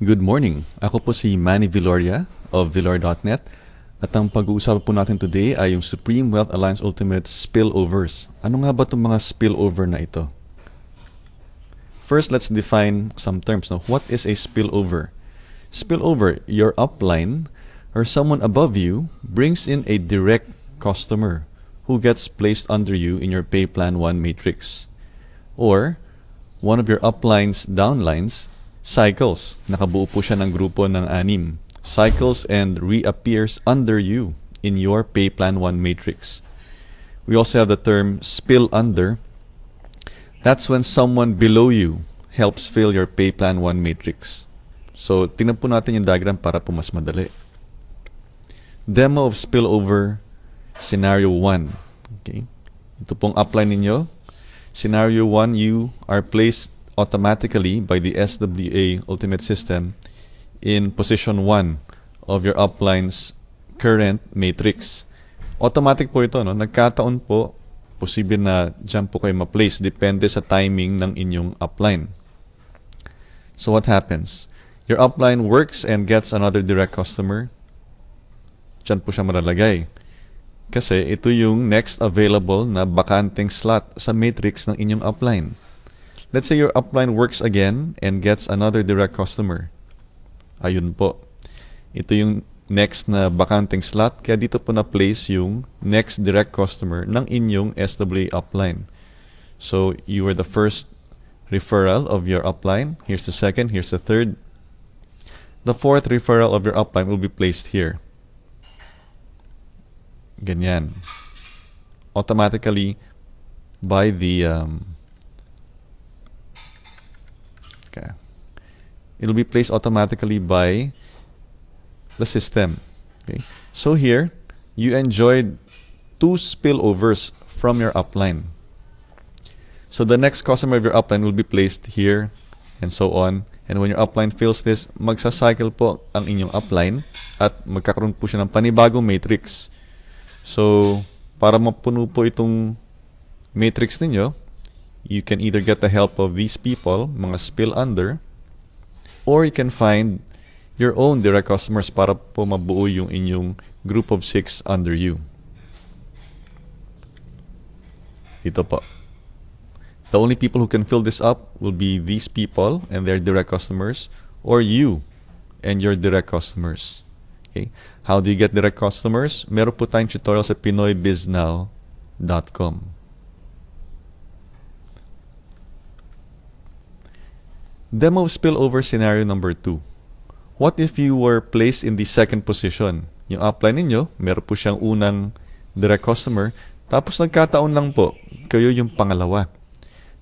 Good morning. Ako po si Manny Viloria of Vilor.net at ang pag-uusapan po natin today ay yung Supreme Wealth Alliance Ultimate Spillovers. Ano nga ba itong mga spillover na ito? First, let's define some terms. Now, what is a spillover? Spillover, your upline or someone above you brings in a direct customer who gets placed under you in your Pay Plan 1 matrix. Or, one of your uplines, downlines, cycles. Nakabuo po siya ng grupo ng 6. Cycles and reappears under you in your Pay Plan 1 matrix. We also have the term spill under. That's when someone below you helps fill your Pay Plan 1 matrix. So, tingnan po natin yung diagram para po mas madali. Demo of spillover scenario 1. Okay. Ito pong upline ninyo. Scenario 1, you are placed automatically by the SWA Ultimate System in position 1 of your upline's current matrix. Automatic po ito, no? Nagkataon po, posible na dyan po kayo ma-place. Depende sa timing ng inyong upline. So what happens? Your upline works and gets another direct customer. Dyan po siya malalagay. Kasi ito yung next available na bakanteng slot sa matrix ng inyong upline. Let's say your upline works again and gets another direct customer. Ayun po. Ito yung next na bakanteng slot. Kaya dito po na-place yung next direct customer ng inyong SWA upline. So, you were the first referral of your upline. Here's the second. Here's the third. The fourth referral of your upline will be placed here. Ganyan. Automatically by the okay. It'll be placed automatically by the system. Okay. So here, you enjoyed 2 spillovers from your upline. So the next customer of your upline will be placed here and so on. And when your upline fills this, magsa-cycle po ang inyong upline at magkakaroon po siya ng panibagong matrix. So, para mapuno po itong matrix ninyo, you can either get the help of these people, mga spill under, or you can find your own direct customers para po mabuo yung inyong group of 6 under you. Dito po. The only people who can fill this up will be these people and their direct customers, or you and your direct customers. Okay. How do you get direct customers? Meron po tayong tutorial sa pinoybiznow.com. Demo of spillover scenario number 2. What if you were placed in the second position? Yung upline ninyo, meron po siyang unang direct customer, tapos nagkataon lang po, kayo yung pangalawa.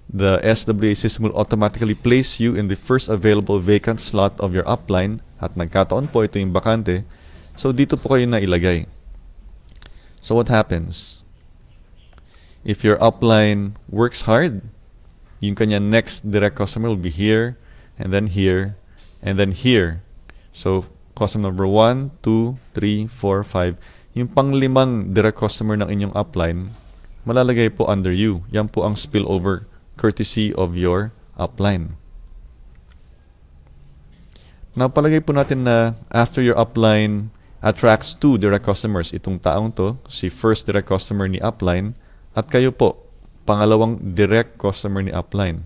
The SWA system will automatically place you in the first available vacant slot of your upline at nagkataon po ito yung bakante. So dito po kayo na ilagay. So what happens? If your upline works hard, yung kanya next direct customer will be here, and then here, and then here. So, customer number 1, 2, 3, 4, 5. Yung panglimang direct customer ng inyong upline, malalagay po under you. Yan po ang spillover courtesy of your upline. Napalagay po natin na after your upline attracts 2 direct customers, itong taong to, si first direct customer ni upline, at kayo po, pangalawang direct customer ni upline.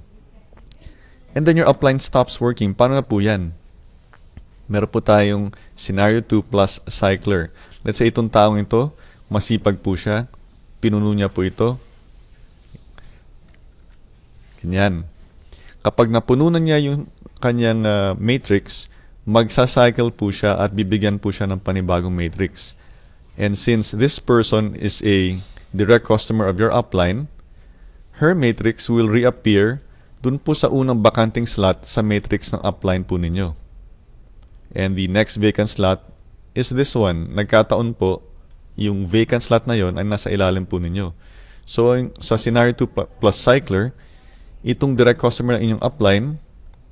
And then your upline stops working. Paano na po yan? Meron po tayong scenario 2 plus cycler. Let's say itong taong ito, masipag po siya. Pinuno niya po ito. Ganyan. Kapag napununan niya yung kanyang matrix, magsa-cycle po siya at bibigyan po siya ng panibagong matrix. And since this person is a direct customer of your upline, her matrix will reappear dun po sa unang bakanting slot sa matrix ng upline po ninyo. And the next vacant slot is this one. Nagkataon po, yung vacant slot na yon ay nasa ilalim po ninyo. So, sa scenario 2 plus cycler, itong direct customer ng inyong upline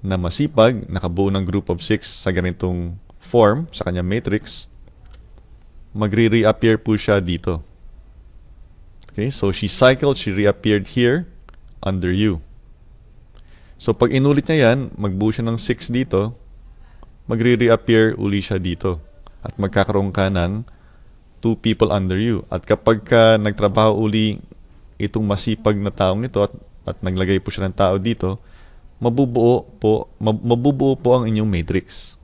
na masipag, nakabuo ng group of 6 sa ganitong form, sa kanyang matrix, magre-reappear po siya dito. Okay, so she cycled, she reappeared here under you. So pag inulit niya yan, magbuo siya ng 6 dito, magre-reappear uli siya dito. At magkakaroon ka ng 2 people under you. At kapag ka nagtrabaho uli itong masipag na taong ito at naglagay po siya ng tao dito, mabubuo po ang inyong matrix.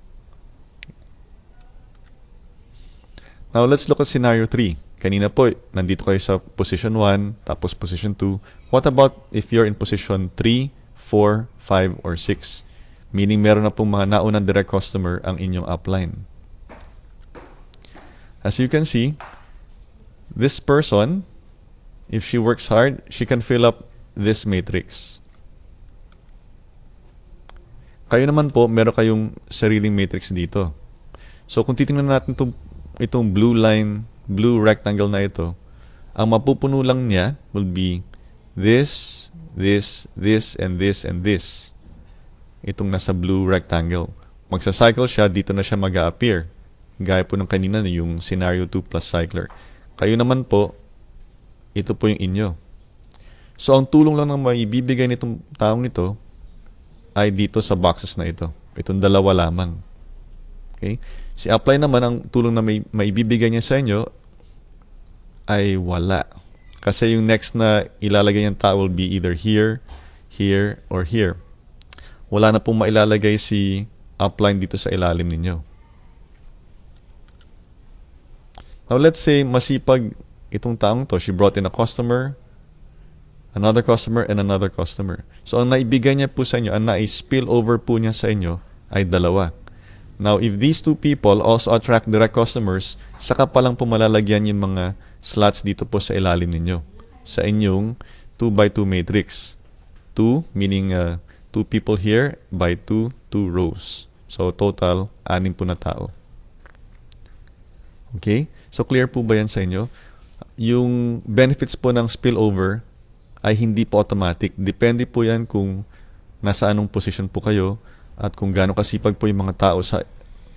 Now, let's look at scenario 3. Kanina po, nandito kayo sa position 1, tapos position 2. What about if you're in position 3, 4, 5, or 6? Meaning, meron na pong mga naunang direct customer ang inyong upline. As you can see, this person, if she works hard, she can fill up this matrix. Kayo naman po, meron kayong sariling matrix dito. So, kung titingnan natin itong blue line, blue rectangle na ito, ang mapupuno lang niya will be this, this, this, and this, and this. Itong nasa blue rectangle. Magsa-cycle siya, dito na siya mag-a-appear. Gaya po ng kanina, yung scenario 2 plus cycler. Kayo naman po, ito po yung inyo. So, ang tulong lang na maibibigay nitong taong ito ay dito sa boxes na ito. Itong dalawa lamang. Okay? Si upline naman, ang tulong na maibibigay niya sa inyo ay wala. Kasi yung next na ilalagay niyang tao will be either here, here, or here. Wala na pong mailalagay si upline dito sa ilalim ninyo. Now, let's say masipag itong taong to. She brought in a customer, another customer, and another customer. So, ang naibigay niya po sa inyo, ang nai-spill over po niya sa inyo ay dalawa. Now, if these 2 people also attract direct customers, saka pa lang po malalagyan yung mga slots dito po sa ilalim ninyo. Sa inyong 2x2 matrix. 2, meaning 2 people here by 2 rows. So, total, 6 po na tao. Okay? So, clear po ba yan sa inyo? Yung benefits po ng spillover ay hindi po automatic. Depende po yan kung nasa anong position po kayo at kung gaano kasipag po yung mga tao sa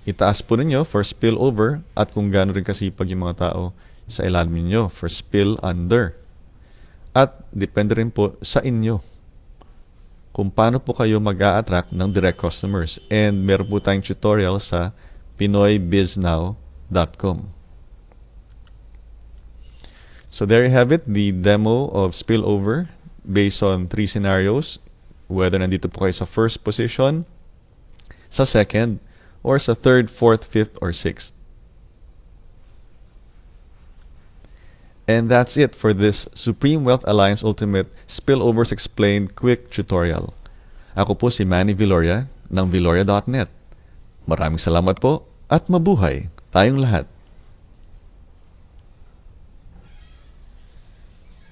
itaas po ninyo for spillover at kung gaano rin kasipag yung mga tao sa ilalim ninyo for spill under. At depende rin po sa inyo kung paano po kayo mag-a-attract ng direct customers. And meron po tayong tutorial sa pinoybiznow.com. So there you have it, the demo of spillover based on 3 scenarios, whether nandito po kayo sa first position, sa second, or sa third, fourth, fifth, or sixth. And that's it for this Supreme Wealth Alliance Ultimate Spillovers Explained Quick Tutorial. Ako po si Manny Viloria ng Viloria.net. Maraming salamat po at mabuhay tayong lahat.